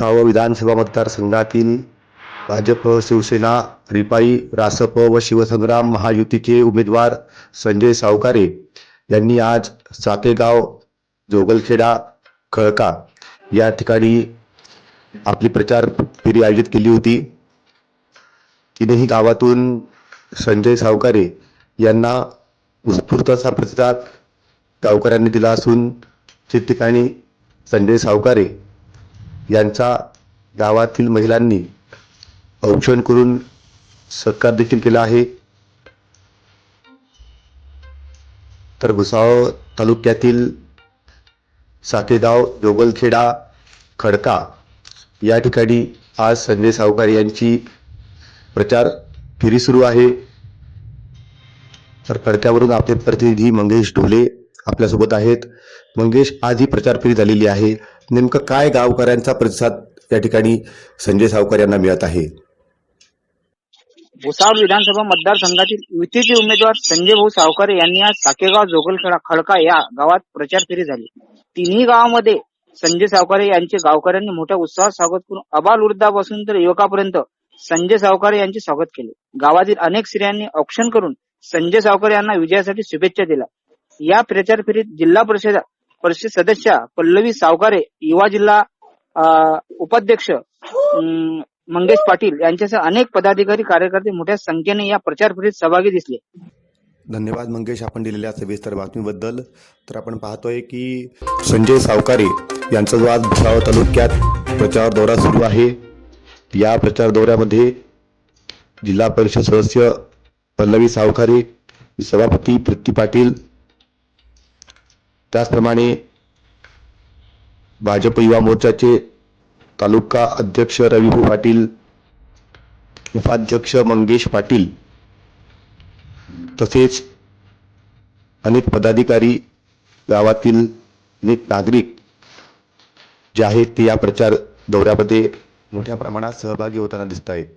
भुसावळ विधानसभा मतदारसंघातील भाजप, शिवसेना, रिपाई, रासप व शिवसंग्राम महायुतीचे उमेदवार संजय सावकारे यांनी आज साकेगाव, जोगलखेडा, खळका या ठिकाणी आपली प्रचार फेरी आयोजित केली होती. तीनही गावातून संजय सावकारे यांना उत्स्फूर्त असा प्रतिसाद गावकऱ्यांनी दिला असून ठिकठिकाणी संजय सावकारे यांचा गावातील महिलांनी औक्षण करून सत्कार देखील केला आहे. तर भुसावळ तालुक्यातील साकेगाव, जोगलखेडा, खडका या ठिकाणी आज संजय सावकारे यांची प्रचार फेरी सुरू आहे. तर खडक्यावरून आपले प्रतिनिधी मंगेश ढोले आपल्यासोबत आहेत. मंगेश, आज ही प्रचार फेरी झालेली आहे, नेमकं काय गावकऱ्यांचा प्रतिसाद या ठिकाणी संजय सावकारे यांना मिळत आहे? भुसावळ विधानसभा मतदारसंघातील युतीचे उमेदवार संजय भाऊ सावकारे यांनी आज साकेगाव, जोगलखेडा, खडका या गावात प्रचार फेरी झाली. तिन्ही गावामध्ये संजय सावकारे यांचे गावकऱ्यांनी मोठ्या उत्साहात स्वागत करून अबालवृद्धापासून तर युवकापर्यंत संजय सावकारे यांचे स्वागत केले. गावातील अनेक स्त्रियांनी औक्षण करून संजय सावकारे यांना विजयासाठी शुभेच्छा दिल्या. या प्रचार फेरीत जिल्हा परिषद सदस्य पल्लवी सावकारे, युवा जिल्हा उपाध्यक्ष मंगेश पाटील यांच्यासह अनेक पदाधिकारी, कार्यकर्ते मोठ्या संख्येने या प्रचार फेरीत सहभागी दिसले. धन्यवाद मंगेश, आपण दिलेल्या सविस्तर बातमीबद्दल. तर आपण पाहतोय की संजय सावकारे यांचा जो आज भुसावळ तालुक्यात प्रचार दौरा सुरू आहे, या प्रचार दौऱ्यामध्ये जिल्हा परिषद सदस्य पल्लवी सावकारे, सभापती प्रीती पाटील, त्याचप्रमाणे भाजप युवा मोर्चाचे तालुका अध्यक्ष रविभाऊ पाटील, उपाध्यक्ष मंगेश पाटील तसेच अनेक पदाधिकारी, गावातील अनेक नागरिक जे आहेत ते या प्रचार दौऱ्यामध्ये मोठ्या प्रमाणात सहभागी होताना दिसत आहेत.